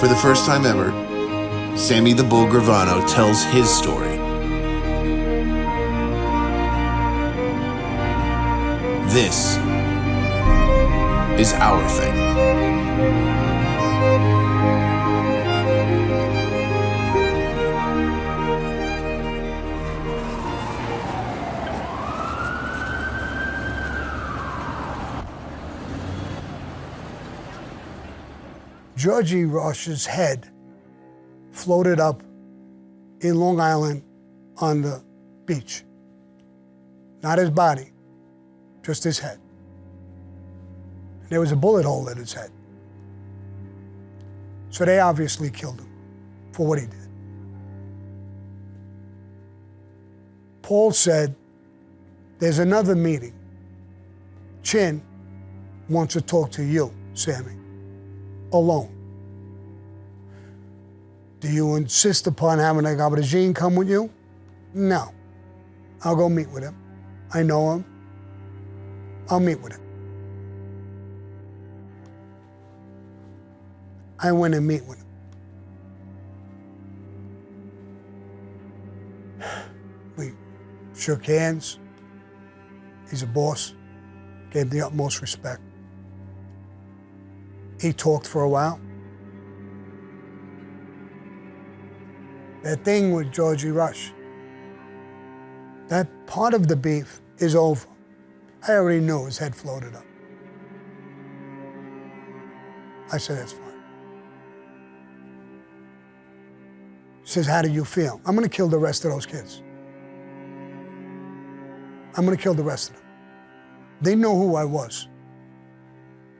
For the first time ever, Sammy the Bull Gravano tells his story. This is our thing. Georgie Rush's head floated up in Long Island on the beach. Not his body, just his head. And there was a bullet hole in his head. So they obviously killed him for what he did. Paul said, there's another meeting. Chin wants to talk to you, Sammy, alone. Do you insist upon having a Gabardine come with you? No. I'll go meet with him. I know him. I'll meet with him. I went and meet with him. We shook hands. He's a boss. Gave the utmost respect. He talked for a while. That thing with Georgie Rush, that part of the beef is over. I already knew his head floated up. I said, that's fine. He says, how do you feel? I'm gonna kill the rest of those kids. I'm gonna kill the rest of them. They know who I was,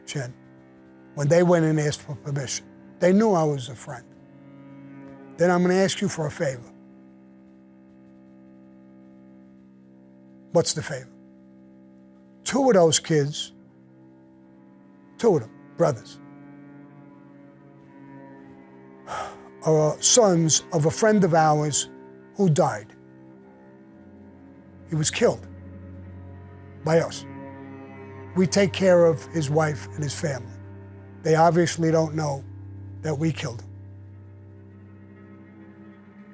Chen, when they went and asked for permission. They knew I was a friend. Then I'm gonna ask you for a favor. What's the favor? Two of those kids, two of them, brothers, are sons of a friend of ours who died. He was killed by us. We take care of his wife and his family. They obviously don't know that we killed him.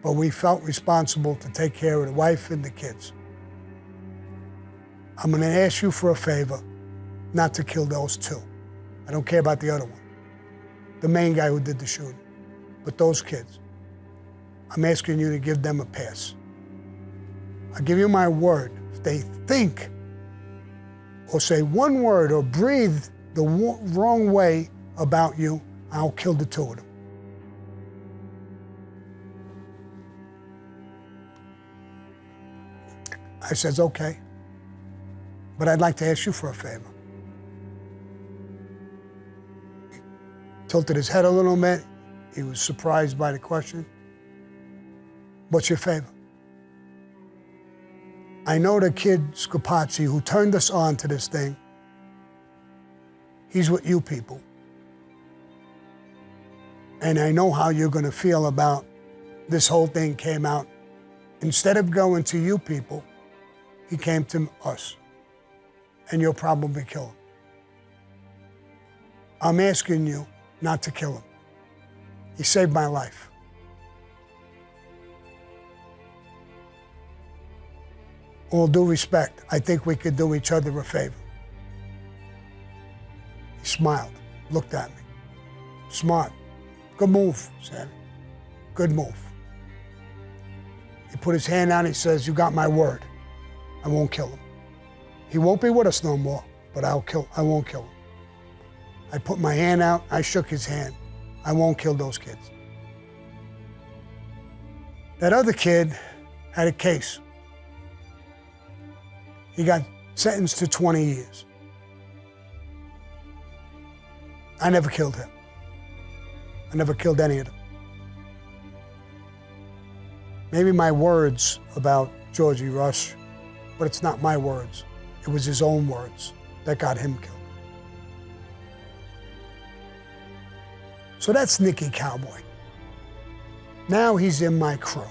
But we felt responsible to take care of the wife and the kids. I'm gonna ask you for a favor, not to kill those two. I don't care about the other one, the main guy who did the shooting. But those kids, I'm asking you to give them a pass. I give you my word, if they think or say one word or breathe the wrong way about you, I'll kill the two of them. I says, okay, but I'd like to ask you for a favor. He tilted his head a little bit. He was surprised by the question. What's your favor? I know the kid Scapazzi who turned us on to this thing. He's with you people. And I know how you're gonna feel about this whole thing came out. Instead of going to you people, he came to us, and you'll probably kill him. I'm asking you not to kill him. He saved my life. All due respect, I think we could do each other a favor. He smiled, looked at me. Smart. Good move, Sammy. Good move. He put his hand out, he says, you got my word. I won't kill him. He won't be with us no more, but I won't kill him. I put my hand out, I shook his hand. I won't kill those kids. That other kid had a case. He got sentenced to 20 years. I never killed him. I never killed any of them. Maybe my words about Georgie Rush, but it's not my words. It was his own words that got him killed. So that's Nicky Cowboy. Now he's in my crew.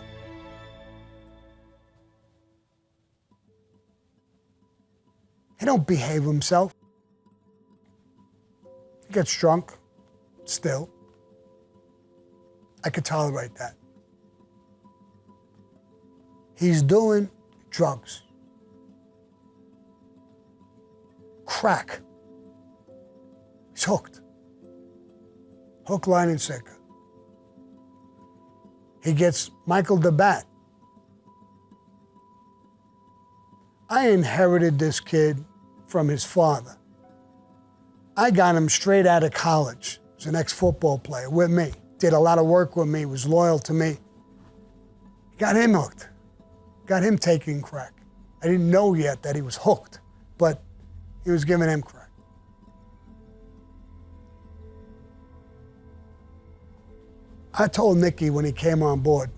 He don't behave himself. He gets drunk, still. I could tolerate that. He's doing drugs. Crack. He's hooked. Hook, line, and sinker. He gets Michael DeBat. I inherited this kid from his father. I got him straight out of college. He's an ex-football player with me. Did a lot of work with me, was loyal to me. Got him hooked. Got him taking crack. I didn't know yet that he was hooked, but he was giving him crack. I told Nicky when he came on board,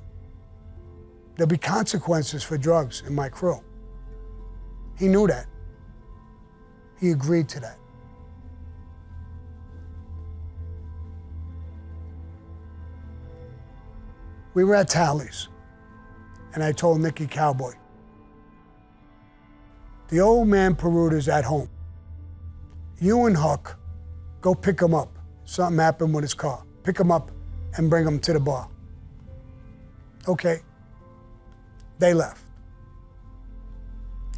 there'll be consequences for drugs in my crew. He knew that. He agreed to that. We were at Tally's, and I told Nicky Cowboy, the old man Paruta's at home. You and Huck, go pick him up. Something happened with his car. Pick him up and bring him to the bar. Okay. They left.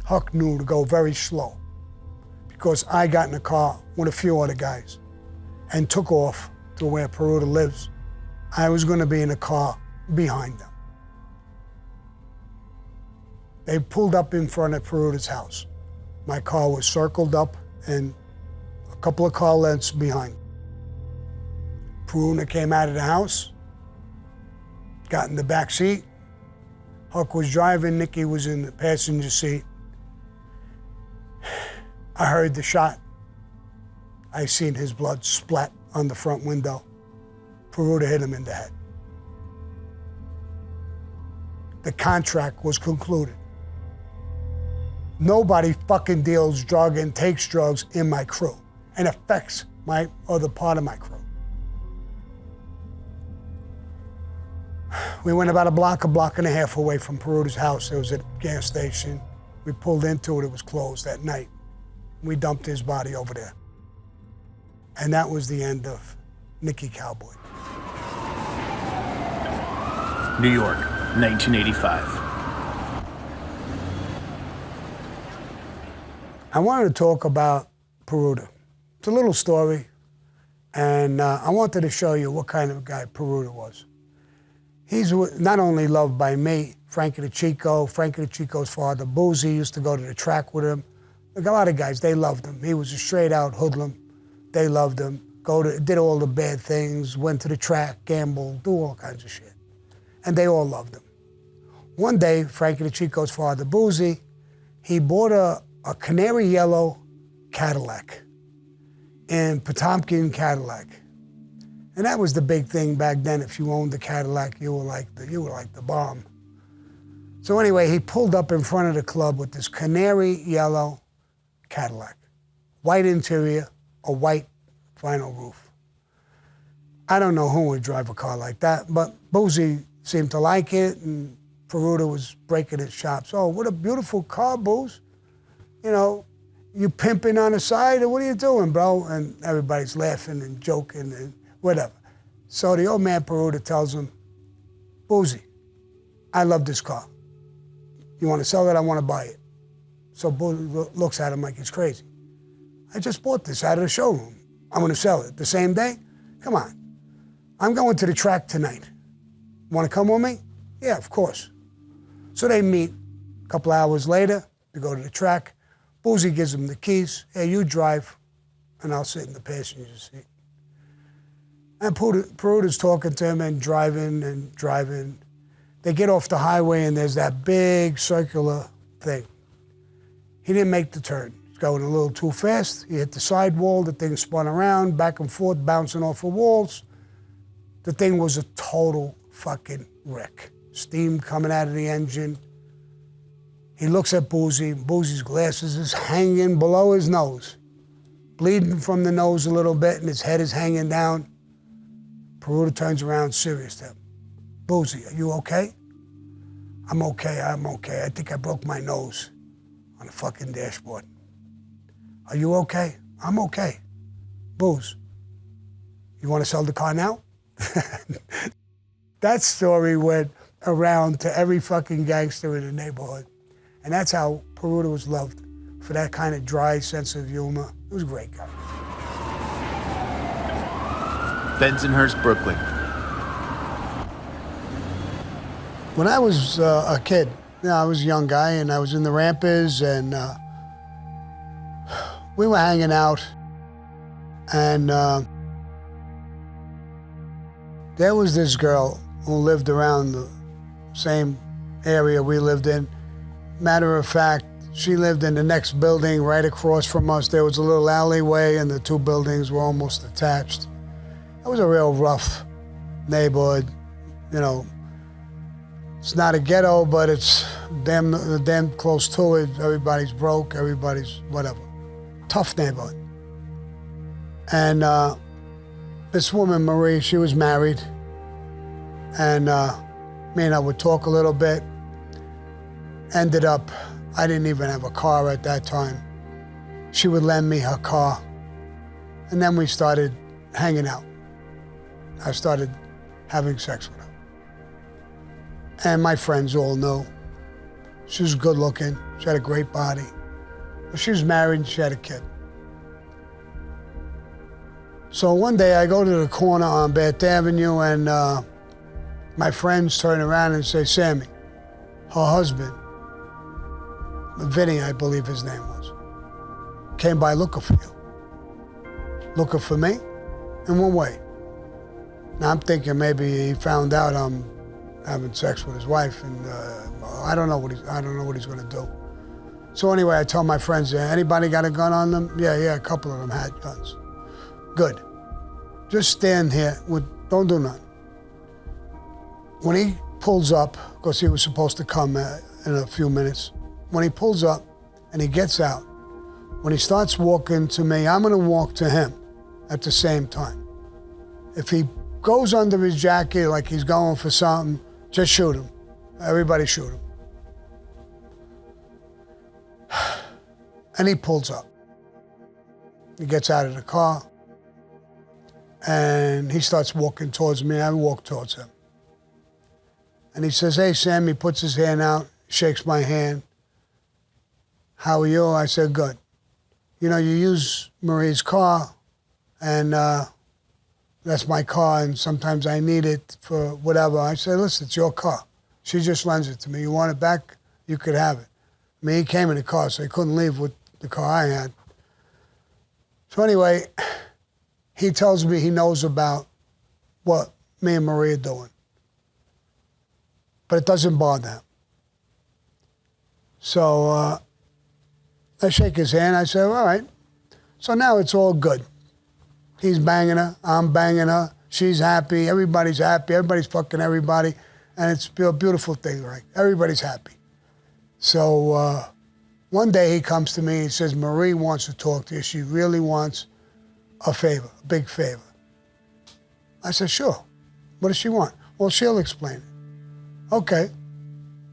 Huck knew to go very slow because I got in the car with a few other guys and took off to where Paruta lives. I was going to be in the car behind them. They pulled up in front of Paruta's house. My car was circled up and a couple of car lengths behind. Paruta came out of the house, got in the back seat. Huck was driving, Nicky was in the passenger seat. I heard the shot. I seen his blood splat on the front window. Paruta hit him in the head. The contract was concluded. Nobody fucking deals drug and takes drugs in my crew and affects my other part of my crew. We went about a block and a half away from Paruta's house. There was a gas station. We pulled into it, it was closed that night. We dumped his body over there. And that was the end of Nicky Cowboy. New York, 1985. I wanted to talk about Paruta. It's a little story, and I wanted to show you what kind of guy Paruta was. He's not only loved by me, Frankie the Chico's father, Boozy, used to go to the track with him. Like a lot of guys, they loved him. He was a straight-out hoodlum. They loved him. Did all the bad things, went to the track, gambled, do all kinds of shit. And they all loved him. One day, Frankie the Chico's father, Boozy, he bought a canary yellow Cadillac in Potomkin, Cadillac. And that was the big thing back then. If you owned the Cadillac, you were like the bomb. So anyway, he pulled up in front of the club with this canary yellow Cadillac. White interior, a white vinyl roof. I don't know who would drive a car like that, but Boozy seemed to like it, and Paruta was breaking his chops. Oh, what a beautiful car, Booze. You know, you pimping on the side, or what are you doing, bro? And everybody's laughing and joking and whatever. So the old man Paruta tells him, Boozy, I love this car. You want to sell it? I want to buy it. So Boozy looks at him like he's crazy. I just bought this out of the showroom. I'm going to sell it the same day? Come on. I'm going to the track tonight. Want to come with me? Yeah, of course. So they meet a couple hours later to go to the track. Boozy gives him the keys. Hey, you drive, and I'll sit in the passenger seat. And Paruta's talking to him and driving. They get off the highway, and there's that big circular thing. He didn't make the turn. He's going a little too fast. He hit the sidewall. The thing spun around, back and forth, bouncing off of walls. The thing was a total fucking wreck. Steam coming out of the engine. He looks at Boozy. Boozy's glasses is hanging below his nose, bleeding from the nose a little bit, and his head is hanging down. Paruta turns around, serious to him. Boozy, are you okay? I'm okay. I think I broke my nose on the fucking dashboard. Are you okay? I'm okay. Booze, you want to sell the car now? that story went around to every fucking gangster in the neighborhood. And that's how Paruta was loved, for that kind of dry sense of humor. He was a great guy. Bensonhurst, Brooklyn. When I was a kid, I was a young guy, and I was in the Rampers, and we were hanging out, and there was this girl who lived around the same area we lived in. Matter of fact, she lived in the next building right across from us. There was a little alleyway, and the two buildings were almost attached. It was a real rough neighborhood, you know. It's not a ghetto, but it's damn close to it. Everybody's broke, everybody's whatever. Tough neighborhood. And this woman, Marie, she was married. And me and I would talk a little bit. Ended up, I didn't even have a car at that time. She would lend me her car. And then we started hanging out. I started having sex with her. And my friends all knew. She was good looking, she had a great body. She was married and she had a kid. So one day I go to the corner on Bath Avenue, and my friends turn around and say, Sammy, her husband, Vinny, I believe his name was, came by looking for you. Looking for me? In what way? Now I'm thinking maybe he found out I'm having sex with his wife, and I don't know what he's going to do. So anyway, I tell my friends, anybody got a gun on them? Yeah, a couple of them had guns. Good. Just stand here, don't do nothing. When he pulls up, because he was supposed to come in a few minutes, when he pulls up and he gets out, when he starts walking to me, I'm going to walk to him at the same time. If he goes under his jacket like he's going for something, just shoot him. Everybody shoot him. And he pulls up. He gets out of the car, and he starts walking towards me. I walk towards him. And he says, hey, Sam. He puts his hand out, shakes my hand. How are you? I said, good. You know, you use Marie's car, and that's my car, and sometimes I need it for whatever. I said, listen, it's your car. She just lends it to me. You want it back? You could have it. I mean, he came in the car, so he couldn't leave with the car I had. So anyway, he tells me he knows about what me and Marie are doing. But it doesn't bother him. So I shake his hand. I say, all right. So now it's all good. He's banging her. I'm banging her. She's happy. Everybody's happy. Everybody's fucking everybody. And it's a beautiful thing, right? Everybody's happy. So one day he comes to me and says, Marie wants to talk to you. She really wants a favor, a big favor. I said, sure. What does she want? Well, she'll explain it. Okay.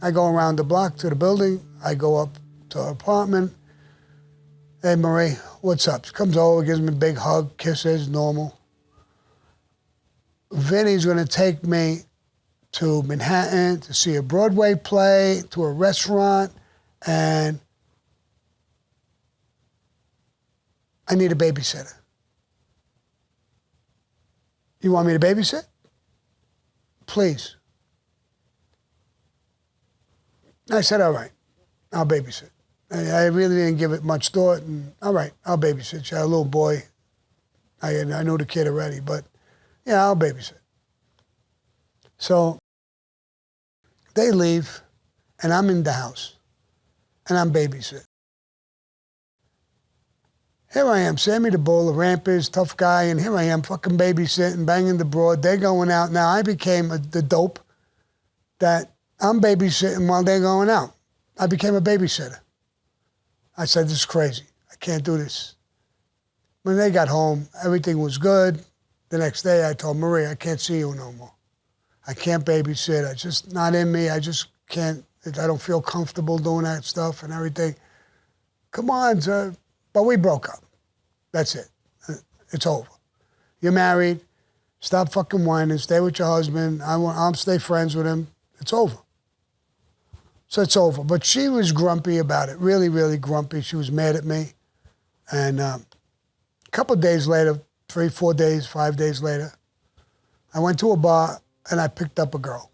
I go around the block to the building. I go up to her apartment. Hey, Marie, what's up? She comes over, gives me a big hug, kisses, normal. Vinny's going to take me to Manhattan to see a Broadway play, to a restaurant, and I need a babysitter. You want me to babysit? Please. I said, all right, I'll babysit. I really didn't give it much thought, and all right, I'll babysit. She had a little boy. I knew the kid already, but yeah, I'll babysit. So they leave, and I'm in the house, and I'm babysitting. Here I am, Sammy the Bull, the Rampers, tough guy, and here I am fucking babysitting, banging the broad. They're going out. Now I became the dope that I'm babysitting while they're going out. I became a babysitter. I said, this is crazy. I can't do this. When they got home, everything was good. The next day I told Marie, I can't see you no more. I can't babysit. It's just not in me. I just can't, I don't feel comfortable doing that stuff and everything. Come on, sir. But we broke up. That's it. It's over. You're married. Stop fucking whining. Stay with your husband. I'll stay friends with him. It's over. So it's over. But she was grumpy about it, really, really grumpy. She was mad at me. And a couple of days later, 3, 4 days, 5 days later, I went to a bar and I picked up a girl.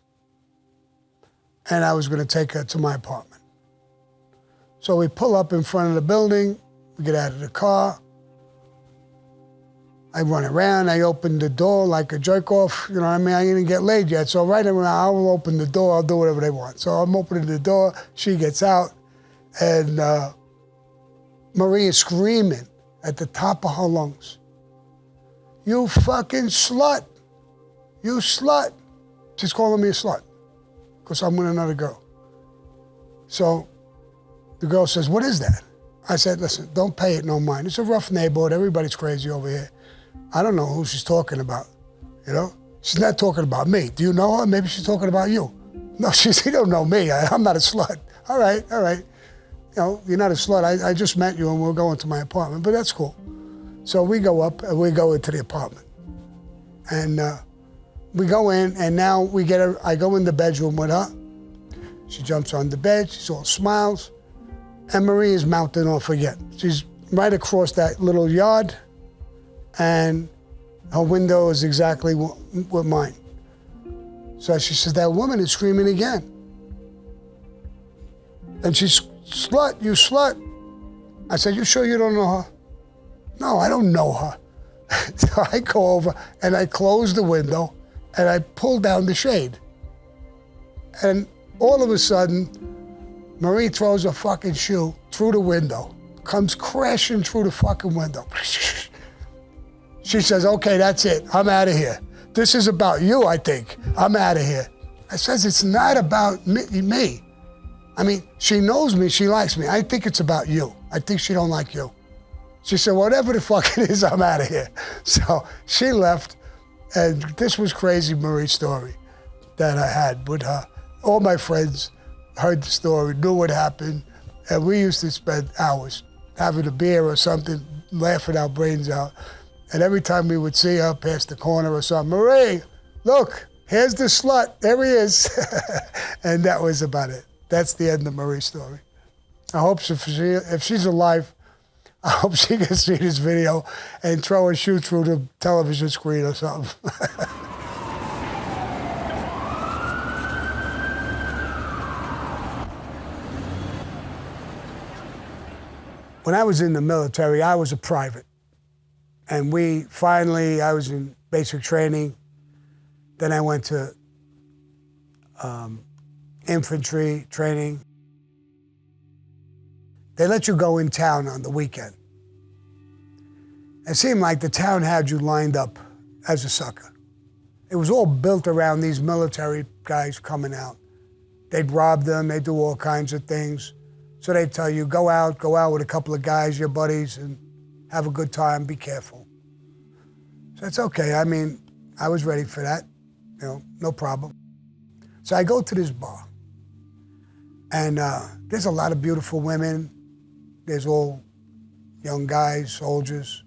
And I was going to take her to my apartment. So we pull up in front of the building. We get out of the car. I run around. I open the door like a jerk off. You know what I mean? I didn't get laid yet. So right around, I'll open the door. I'll do whatever they want. So I'm opening the door. She gets out. And Marie is screaming at the top of her lungs. You fucking slut. You slut. She's calling me a slut because I'm with another girl. So the girl says, what is that? I said, listen, don't pay it no mind. It's a rough neighborhood. Everybody's crazy over here. I don't know who she's talking about, you know? She's not talking about me. Do you know her? Maybe she's talking about you. No, she don't know me. I'm not a slut. All right. You know, you're not a slut. I just met you and we're going to my apartment, but that's cool. So we go up and we go into the apartment. And we go in and now we get her, I go in the bedroom with her. She jumps on the bed, she's all smiles. And Marie is mounting off again. She's right across that little yard and her window is exactly with mine. So she says, that woman is screaming again. And she's, slut, you slut. I said, you sure you don't know her? No, I don't know her. So I go over and I close the window and I pull down the shade. And all of a sudden, Marie throws a fucking shoe through the window, comes crashing through the fucking window. She says, okay, that's it. I'm out of here. This is about you, I think. I'm out of here. I says, it's not about me. I mean, she knows me, she likes me. I think it's about you. I think she don't like you. She said, whatever the fuck it is, I'm out of here. So she left, and this was crazy Marie's story that I had with her. All my friends heard the story, knew what happened, and we used to spend hours having a beer or something, laughing our brains out. And every time we would see her past the corner or something, Marie, look, here's the slut, there he is. And that was about it. That's the end of Marie's story. I hope if she's alive, I hope she can see this video and throw a shoe through the television screen or something. When I was in the military, I was a private. And I was in basic training. Then I went to infantry training. They let you go in town on the weekend. It seemed like the town had you lined up as a sucker. It was all built around these military guys coming out. They'd rob them, they'd do all kinds of things. So they'd tell you, go out with a couple of guys, your buddies, and have a good time, be careful. So it's okay. I mean, I was ready for that, you know, no problem. So I go to this bar, and there's a lot of beautiful women. There's all young guys, soldiers,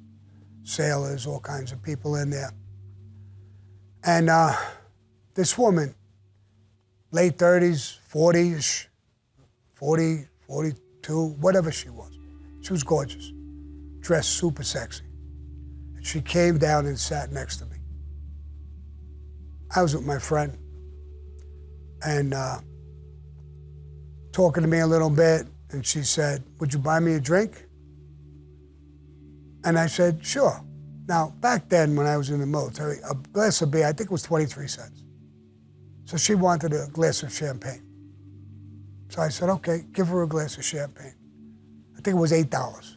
sailors, all kinds of people in there. And this woman, late 30s, 40-ish, 40, 42, whatever she was gorgeous, dressed super sexy. And she came down and sat next to me. I was with my friend and talking to me a little bit, and she said, would you buy me a drink? And I said, sure. Now, back then when I was in the military, a glass of beer, I think it was 23 cents. So she wanted a glass of champagne. So I said, okay, give her a glass of champagne. I think it was $8.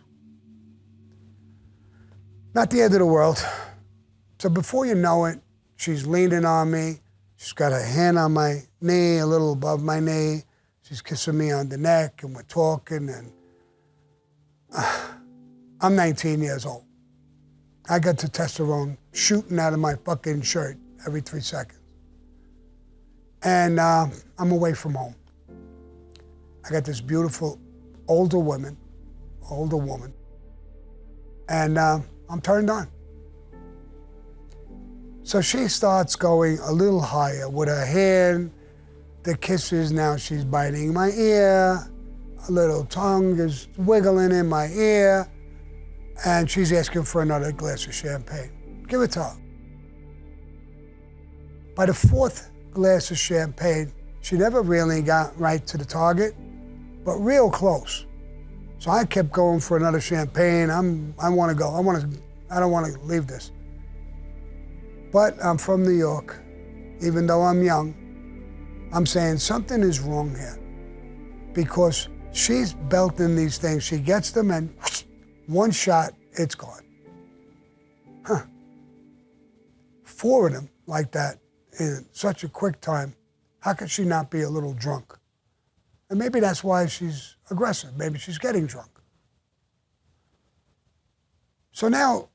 Not the end of the world. So before you know it, she's leaning on me. She's got her hand on my knee, a little above my knee. She's kissing me on the neck, and we're talking, and I'm 19 years old. I got testosterone shooting out of my fucking shirt every 3 seconds. And I'm away from home. I got this beautiful older woman, and I'm turned on. So she starts going a little higher with her hand, the kisses. Now she's biting my ear, a little tongue is wiggling in my ear, and she's asking for another glass of champagne. Give it to her. By the fourth glass of champagne, she never really got right to the target, but real close. So I kept going for another champagne. I want to go. I don't want to leave this. But I'm from New York. Even though I'm young, I'm saying something is wrong here, because she's belting these things. She gets them and one shot, it's gone. Huh. 4 of them like that in such a quick time. How could she not be a little drunk? And maybe that's why she's aggressive. Maybe she's getting drunk. So now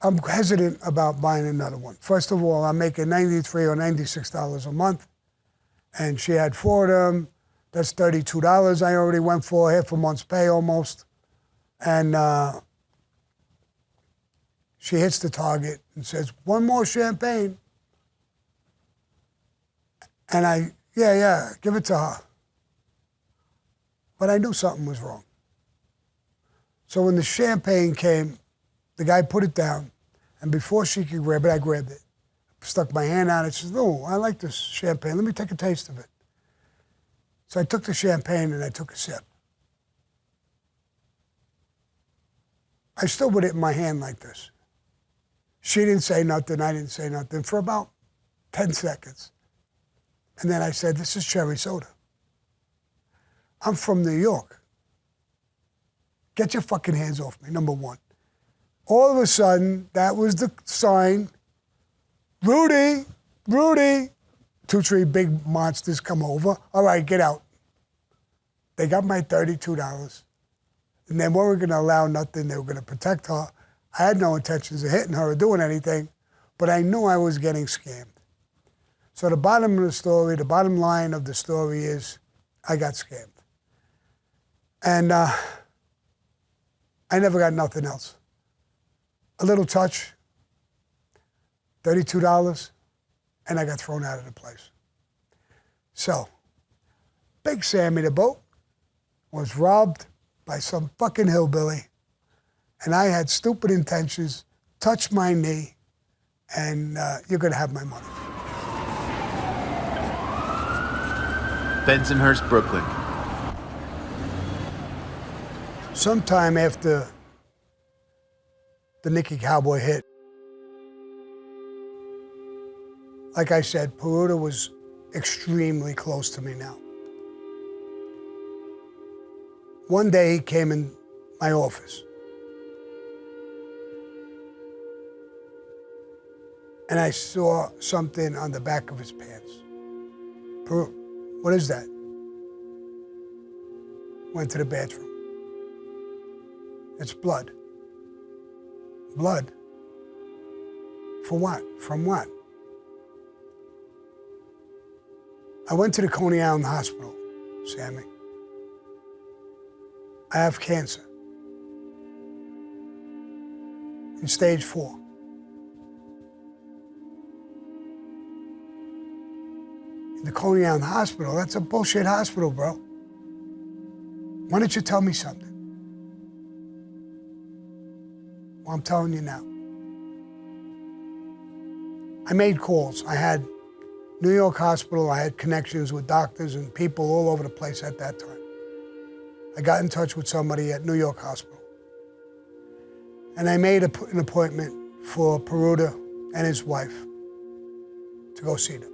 I'm hesitant about buying another one. First of all, I'm making $93 or $96 a month, and she had 4 of them. That's $32 I already went for, half a month's pay almost. And she hits the target and says, "One more champagne." And yeah, give it to her. But I knew something was wrong. So when the champagne came, the guy put it down, and before she could grab it, I grabbed it. Stuck my hand out. I said, "Oh, I like this champagne. Let me take a taste of it." So I took the champagne and I took a sip. I stood with it in my hand like this. She didn't say nothing. I didn't say nothing for about 10 seconds. And then I said, "This is cherry soda. I'm from New York. Get your fucking hands off me," number one. All of a sudden, that was the sign. Rudy, 2-3 big monsters come over. "All right, get out." They got my $32. And they weren't going to allow nothing. They were going to protect her. I had no intentions of hitting her or doing anything, but I knew I was getting scammed. So the bottom of the story, the bottom line of the story is I got scammed. And I never got nothing else. A little touch, $32, and I got thrown out of the place. So, Big Sammy the boat was robbed by some fucking hillbilly, and I had stupid intentions, touched my knee, and you're gonna have my money. Bensonhurst, Brooklyn. Sometime after the Nicky Cowboy hit, like I said, Paruta was extremely close to me now. One day he came in my office, and I saw something on the back of his pants. "Paruta, what is that?" Went to the bathroom. "It's blood." "Blood? For what? From what?" "I went to the Coney Island Hospital, Sammy. I have cancer in stage 4. In the Coney Island Hospital? That's a bullshit hospital, bro. Why don't you tell me something?" Well, I'm telling you now. I made calls. I had New York Hospital. I had connections with doctors and people all over the place at that time. I got in touch with somebody at New York Hospital. And I made an appointment for Paruta and his wife to go see them.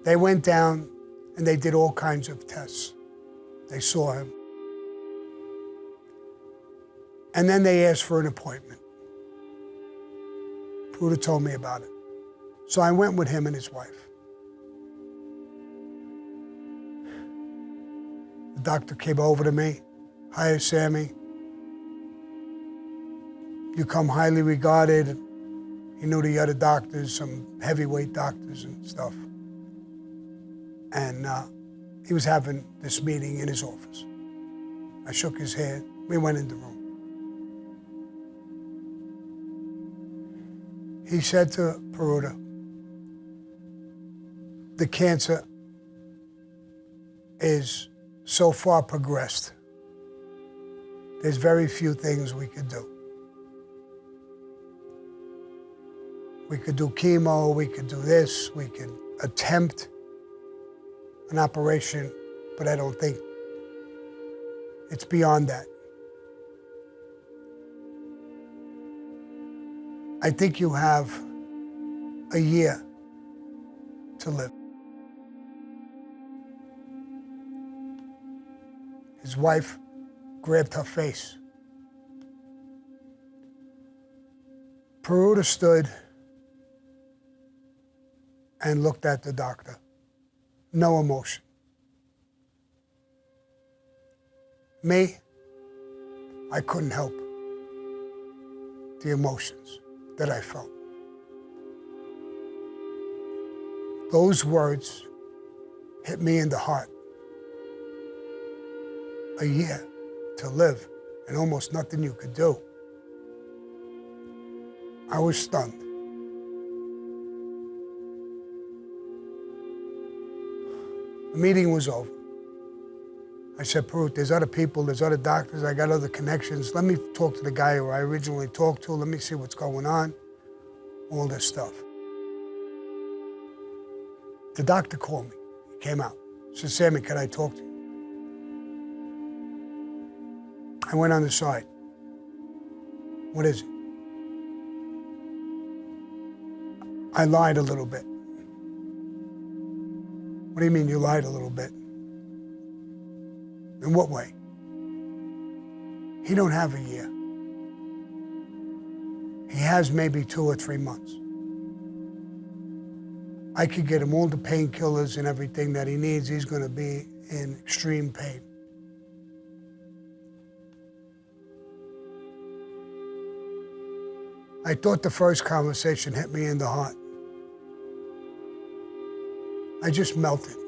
They went down and they did all kinds of tests. They saw him. And then they asked for an appointment. Paruta told me about it. So I went with him and his wife. The doctor came over to me. "Hi, Sammy. You come highly regarded." He knew the other doctors, some heavyweight doctors and stuff. And he was having this meeting in his office. I shook his hand. We went in the room. He said to Paruta, the cancer is so far progressed. There's very few things we could do. We could do chemo, we could do this, we could attempt an operation, but I don't think it's beyond that. I think you have a year to live. His wife grabbed her face. Paruta stood and looked at the doctor. No emotion. Me, I couldn't help the emotions that I felt. Those words hit me in the heart. A year to live and almost nothing you could do. I was stunned. The meeting was over. I said, Paruta, there's other people, there's other doctors, I got other connections. Let me talk to the guy who I originally talked to. Let me see what's going on, all this stuff. The doctor called me. He came out. He said, Sammy, can I talk to you? I went on the side. What is it? I lied a little bit. What do you mean you lied a little bit? In what way? He don't have a year. He has maybe 2 or 3 months. I could get him all the painkillers and everything that he needs. He's going to be in extreme pain. I thought the first conversation hit me in the heart. I just melted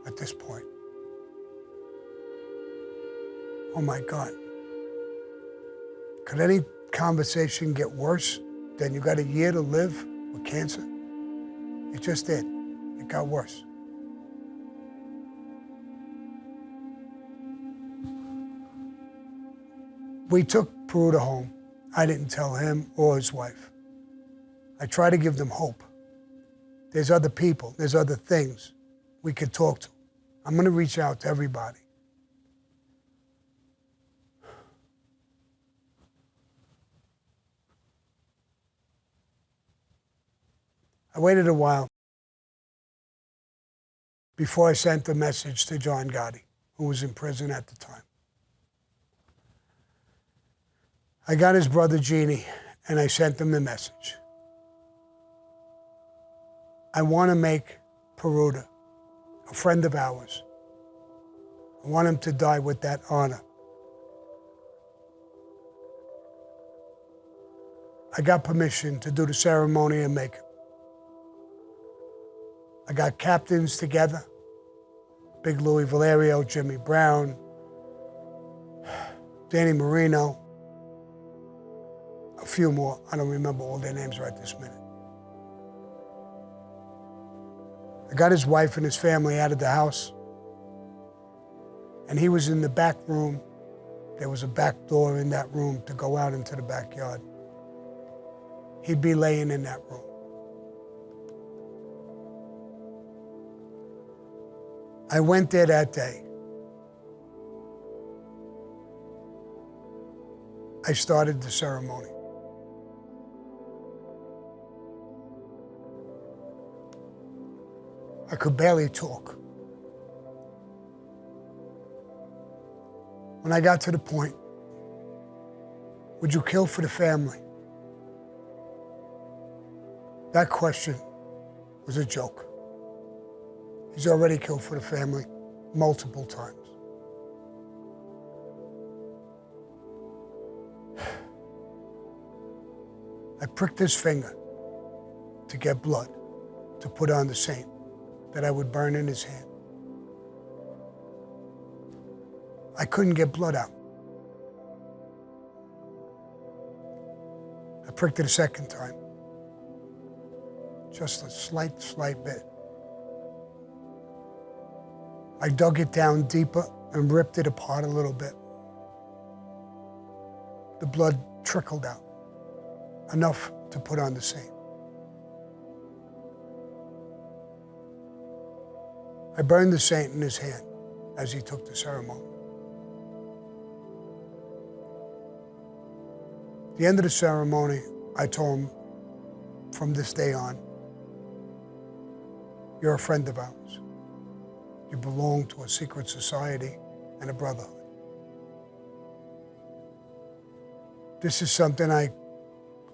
at this point. Oh my God. Could any conversation get worse than you got a year to live with cancer? It just did. It got worse. We took Paruta home. I didn't tell him or his wife. I try to give them hope. There's other people, there's other things we could talk to. I'm going to reach out to everybody. I waited a while before I sent a message to John Gotti, who was in prison at the time. I got his brother Jeannie, and I sent him the message. I want to make Paruta a friend of ours. I want him to die with that honor. I got permission to do the ceremony and make it. I got captains together, Big Louis Valerio, Jimmy Brown, Danny Marino, a few more. I don't remember all their names right this minute. I got his wife and his family out of the house, and he was in the back room. There was a back door in that room to go out into the backyard. He'd be laying in that room. I went there that day. I started the ceremony. I could barely talk. When I got to the point, would you kill for the family? That question was a joke. He's already killed for the family multiple times. I pricked his finger to get blood, to put on the saint that I would burn in his hand. I couldn't get blood out. I pricked it a second time. just a slight bit. I dug it down deeper and ripped it apart a little bit. The blood trickled out, enough to put on the scene. I burned the saint in his hand as he took the ceremony. At the end of the ceremony, I told him, from this day on, you're a friend of ours. You belong to a secret society and a brotherhood. This is something I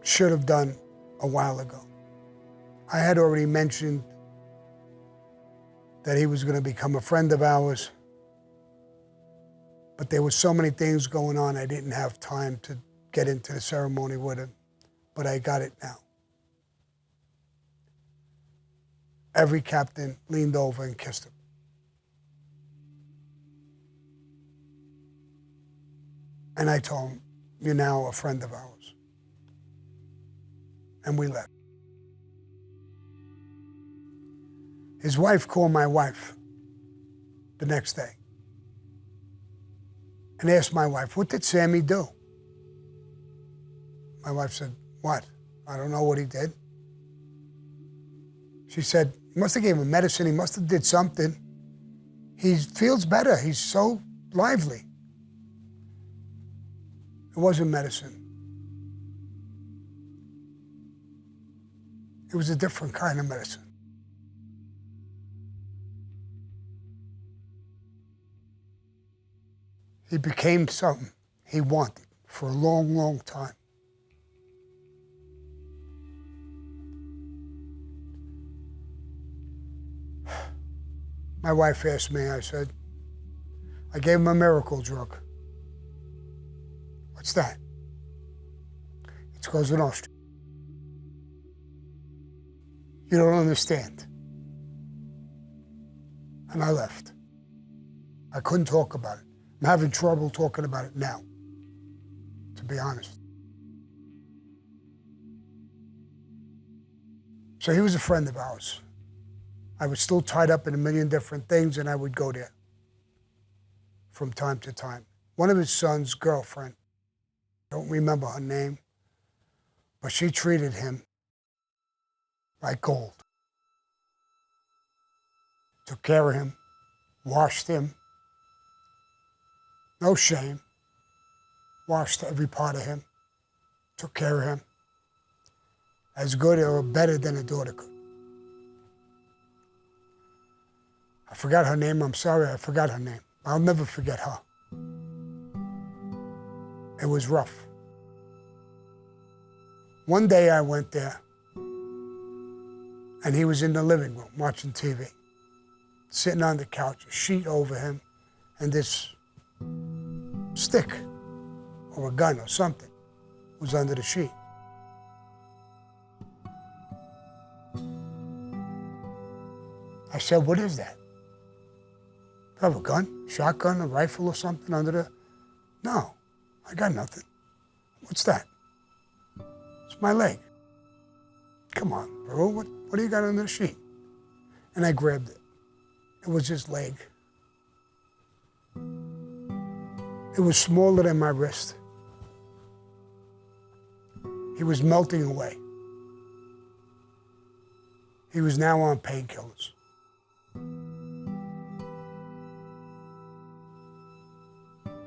should have done a while ago. I had already mentioned that he was going to become a friend of ours, but there were so many things going on, I didn't have time to get into the ceremony with him, but I got it now. Every captain leaned over and kissed him. And I told him, you're now a friend of ours. And we left. His wife called my wife the next day and asked my wife, what did Sammy do? My wife said, what? I don't know what he did. She said, he must have gave him medicine, he must have did something. He feels better, he's so lively. It wasn't medicine. It was a different kind of medicine. He became something he wanted for a long, long time. My wife asked me, I said, I gave him a miracle drug. What's that? It's Cosa Nostra. You don't understand. And I left. I couldn't talk about it. I'm having trouble talking about it now, to be honest. So he was a friend of ours. I was still tied up in a million different things, and I would go there from time to time. One of his son's girlfriend, I don't remember her name, but she treated him like gold. Took care of him, washed him, no shame, washed every part of him, took care of him, as good or better than a daughter could. I forgot her name, I'm sorry, I forgot her name. I'll never forget her. It was rough. One day I went there, and he was in the living room watching TV, sitting on the couch, a sheet over him, and this stick or a gun or something was under the sheet. I said, what is that? Do you have a gun, shotgun, a rifle or something under the... No, I got nothing. What's that? It's my leg. Come on, bro, what do you got under the sheet? And I grabbed it. It was his leg. It was smaller than my wrist. He was melting away. He was now on painkillers.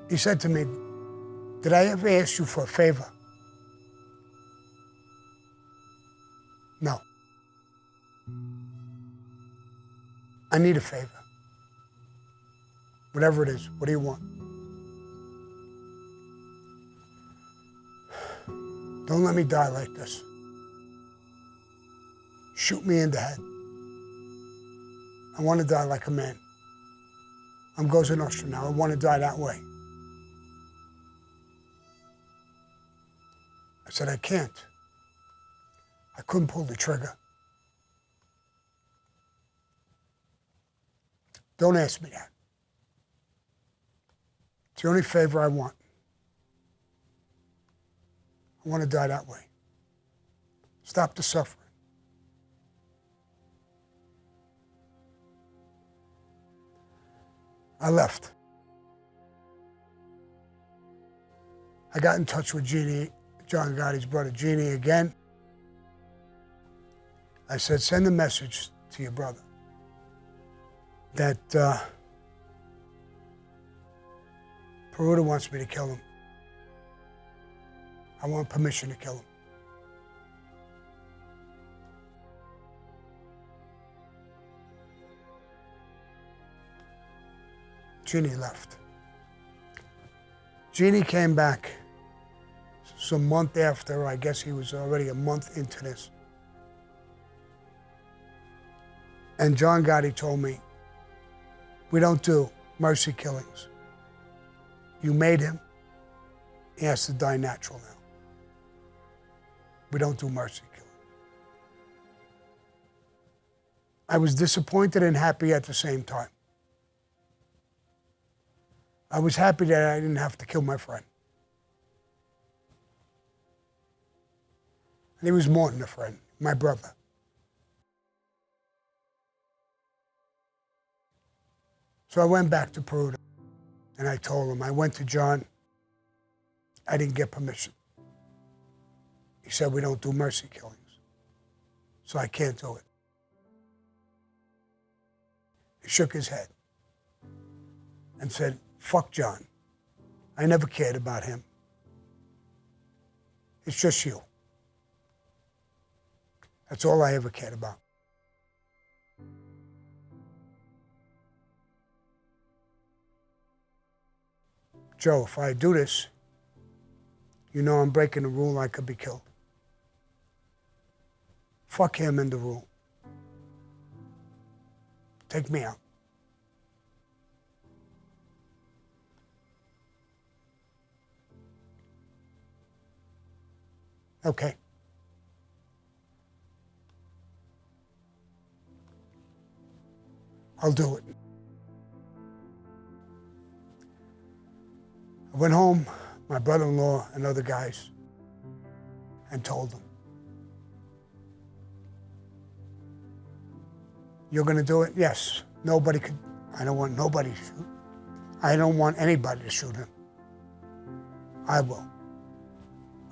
He said to me, did I ever ask you for a favor? No. I need a favor. Whatever it is, what do you want? Don't let me die like this. Shoot me in the head. I want to die like a man. I'm Cosa Nostra now. I want to die that way. I said, I can't. I couldn't pull the trigger. Don't ask me that. It's the only favor I want. I want to die that way. Stop the suffering. I left. I got in touch with Jeannie, John Gotti's brother, Jeannie, again. I said, send a message to your brother that Paruta wants me to kill him. I want permission to kill him. Jeannie left. Jeannie came back some month after. I guess he was already a month into this. And John Gotti told me, we don't do mercy killings. You made him. He has to die natural now. We don't do mercy killing. I was disappointed and happy at the same time. I was happy that I didn't have to kill my friend. And he was more than a friend, my brother. So I went back to Paruta and I told him, I went to John, I didn't get permission. He said, we don't do mercy killings, so I can't do it. He shook his head and said, fuck John. I never cared about him. It's just you. That's all I ever cared about. Joe, if I do this, you know I'm breaking the rule, I could be killed. Fuck him and the rule. Take me out. Okay. I'll do it. I went home, my brother-in-law and other guys, and told them, you're gonna do it? Yes. Nobody could, I don't want nobody to shoot. I don't want anybody to shoot him. I will.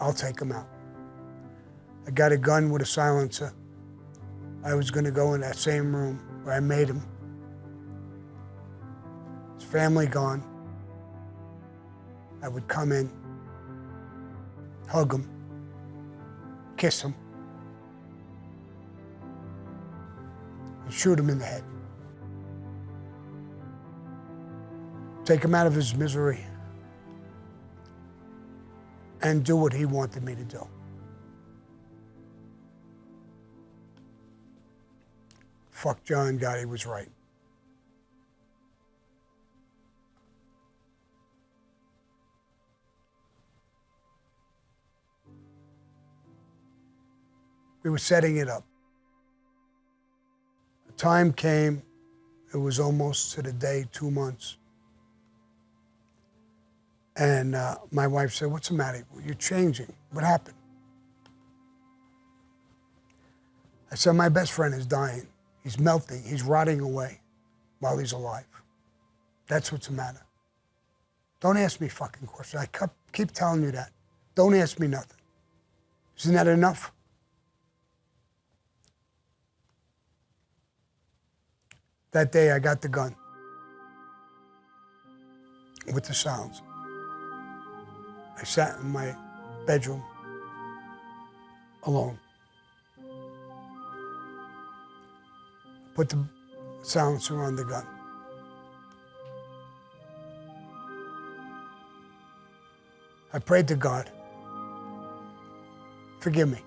I'll take him out. I got a gun with a silencer. I was gonna go in that same room where I made him. His family gone. I would come in, hug him, kiss him, and shoot him in the head. Take him out of his misery and do what he wanted me to do. Fuck John Gotti was right. We were setting it up. The time came, it was almost to the day, 2 months. And my wife said, what's the matter? You're changing. What happened? I said, my best friend is dying. He's melting. He's rotting away while he's alive. That's what's the matter. Don't ask me fucking questions. I keep telling you that. Don't ask me nothing. Isn't that enough? That day I got the gun with the sounds. I sat in my bedroom alone. Put the silencer on the gun. I prayed to God, forgive me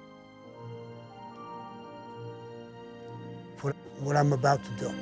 for what I'm about to do.